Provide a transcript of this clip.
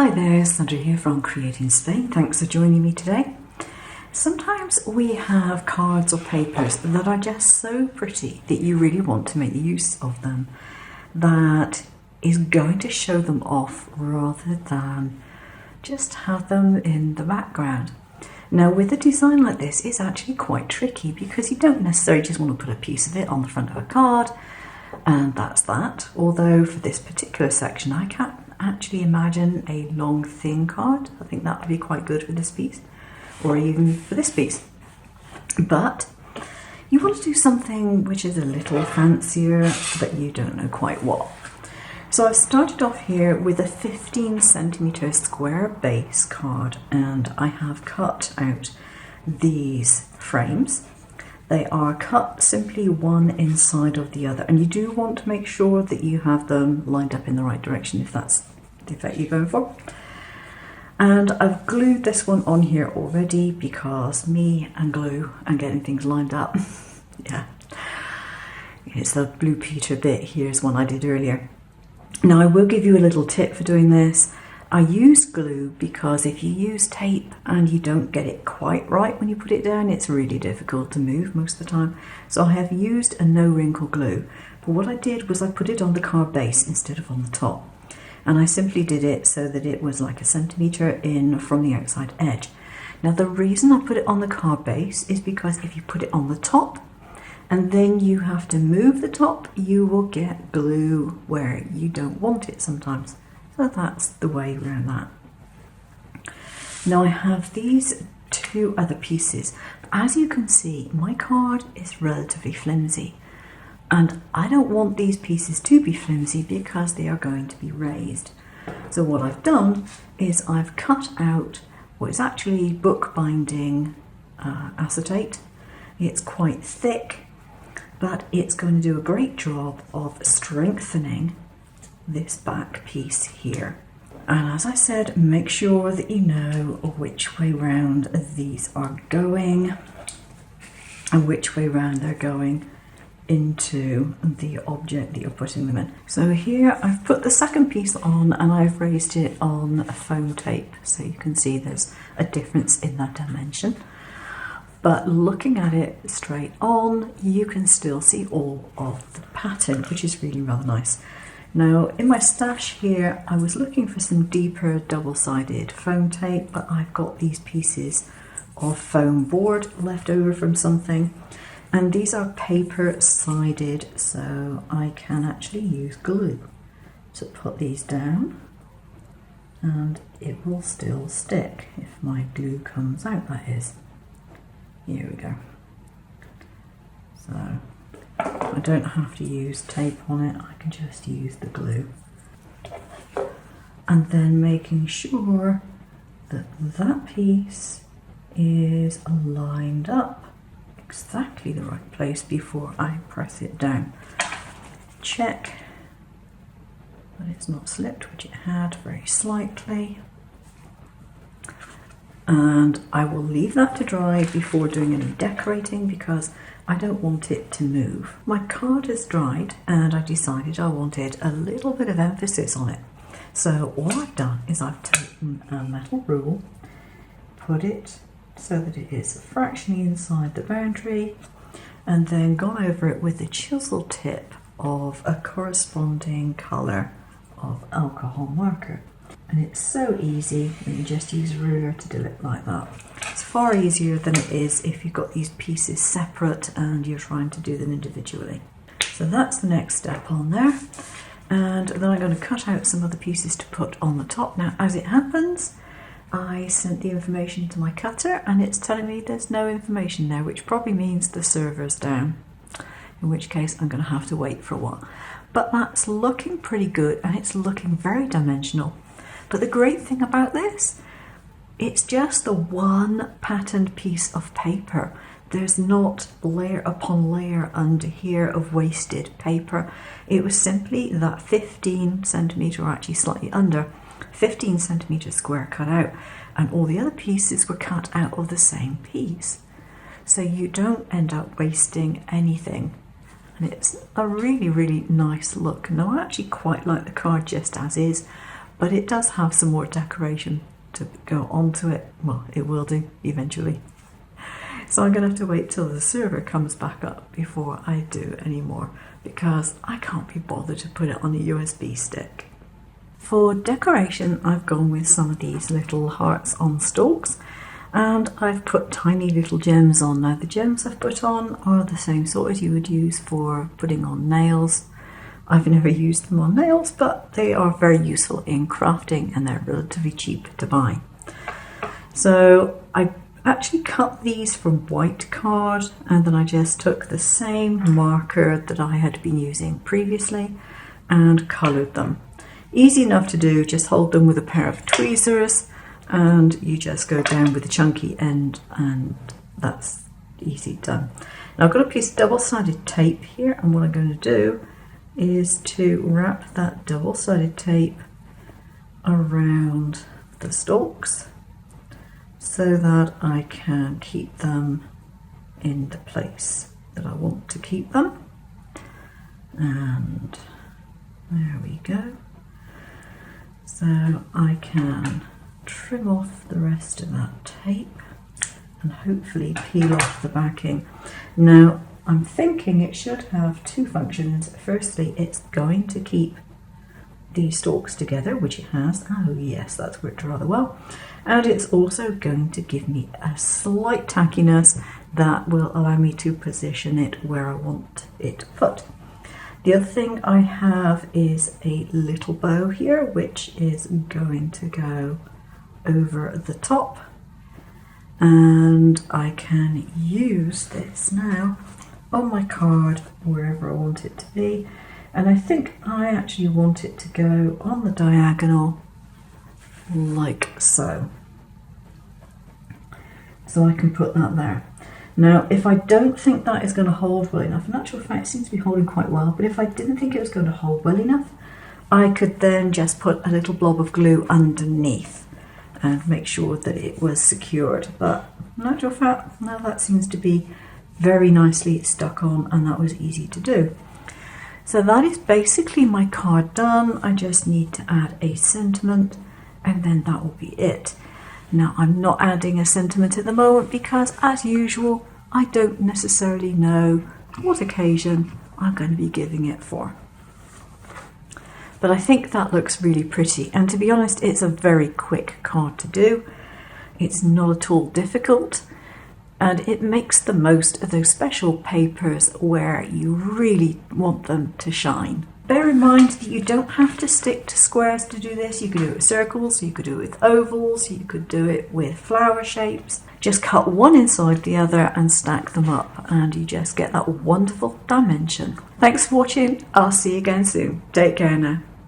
Hi there, Sandra here from Creating Spain. Thanks for joining me today. Sometimes we have cards or papers that are just so pretty that you really want to make use of them, that is going to show them off rather than just have them in the background. Now with a design like this, it's actually quite tricky because you don't necessarily just want to put a piece of it on the front of a card and that's that. Although for this particular section I can't actually imagine a long thin card. I think that would be quite good for this piece, or even for this piece. But you want to do something which is a little fancier, but you don't know quite what. So I've started off here with a 15 centimeter square base card, and I have cut out these frames. They are cut simply one inside of the other, and you do want to make sure that you have them lined up in the right direction if that's the effect you're going for. And I've glued this one on here already because me and glue and getting things lined up, yeah, it's the Blue Peter bit. Here's one I did earlier. Now I will give you a little tip for doing this. I use glue because if you use tape and you don't get it quite right when you put it down, it's really difficult to move most of the time. So I have used a no wrinkle glue, but what I did was I put it on the card base instead of on the top. And I simply did it so that it was like 1 centimeter in from the outside edge. Now the reason I put it on the card base is because if you put it on the top and then you have to move the top, you will get glue where you don't want it sometimes. So that's the way around that. Now I have these two other pieces. As you can see, my card is relatively flimsy, and I don't want these pieces to be flimsy because they are going to be raised. So what I've done is I've cut out what is actually bookbinding acetate. It's quite thick, but it's going to do a great job of strengthening this back piece here. And as I said, make sure that you know which way round these are going and which way round they're going into the object that you're putting them in. So here I've put the second piece on and I've raised it on foam tape, so you can see there's a difference in that dimension. But looking at it straight on, you can still see all of the pattern, which is really rather nice. Now in my stash here, I was looking for some deeper double-sided foam tape, but I've got these pieces of foam board left over from something, and these are paper-sided, so I can actually use glue to put these down, and it will still stick if my glue comes out, that is. Here we go. So I don't have to use tape on it, I can just use the glue. And then making sure that that piece is lined up exactly the right place before I press it down. Check that it's not slipped, which it had very slightly. And I will leave that to dry before doing any decorating because I don't want it to move. My card has dried and I decided I wanted a little bit of emphasis on it. So all I've done is I've taken a metal rule, put it so that it is fractionally inside the boundary, and then gone over it with the chisel tip of a corresponding colour of alcohol marker. And it's so easy when you just use a ruler to do it like that. It's far easier than it is if you've got these pieces separate and you're trying to do them individually. So that's the next step on there. And then I'm going to cut out some other pieces to put on the top. Now, as it happens, I sent the information to my cutter and it's telling me there's no information there, which probably means the server's down, in which case I'm going to have to wait for a while. But that's looking pretty good and it's looking very dimensional. But the great thing about this, it's just the one patterned piece of paper. There's not layer upon layer under here of wasted paper. It was simply that 15 centimetre, or actually slightly under, 15 centimetre square cut out, and all the other pieces were cut out of the same piece. So you don't end up wasting anything. And it's a really, really nice look. Now I actually quite like the card just as is, but it does have some more decoration to go onto it. Well, it will do eventually. So I'm going to have to wait till the server comes back up before I do any more, because I can't be bothered to put it on a USB stick. For decoration, I've gone with some of these little hearts on stalks, and I've put tiny little gems on. Now the gems I've put on are the same sort as you would use for putting on nails. I've never used them on nails, but they are very useful in crafting and they're relatively cheap to buy. So I actually cut these from white card, and then I just took the same marker that I had been using previously and coloured them. Easy enough to do, just hold them with a pair of tweezers and you just go down with the chunky end, and that's easy done. Now I've got a piece of double-sided tape here, and what I'm going to do is to wrap that double-sided tape around the stalks so that I can keep them in the place that I want to keep them. And there we go. So I can trim off the rest of that tape and hopefully peel off the backing. Now I'm thinking it should have two functions. Firstly, it's going to keep these stalks together, which it has. Oh yes, that's worked rather well. And it's also going to give me a slight tackiness that will allow me to position it where I want it put. The other thing I have is a little bow here, which is going to go over the top, and I can use this now on my card wherever I want it to be, and I think I actually want it to go on the diagonal like so. So I can put that there. Now if I don't think that is going to hold well enough, in actual fact it seems to be holding quite well, but if I didn't think it was going to hold well enough, I could then just put a little blob of glue underneath and make sure that it was secured. But in actual fact, now that seems to be very nicely stuck on, and that was easy to do. So that is basically my card done. I just need to add a sentiment, and then that will be it. Now I'm not adding a sentiment at the moment because, as usual, I don't necessarily know what occasion I'm going to be giving it for. But I think that looks really pretty, and to be honest, it's a very quick card to do. It's not at all difficult, and it makes the most of those special papers where you really want them to shine. Bear in mind that you don't have to stick to squares to do this. You could do it with circles, you could do it with ovals, you could do it with flower shapes. Just cut one inside the other and stack them up, and you just get that wonderful dimension. Thanks for watching. I'll see you again soon. Take care now.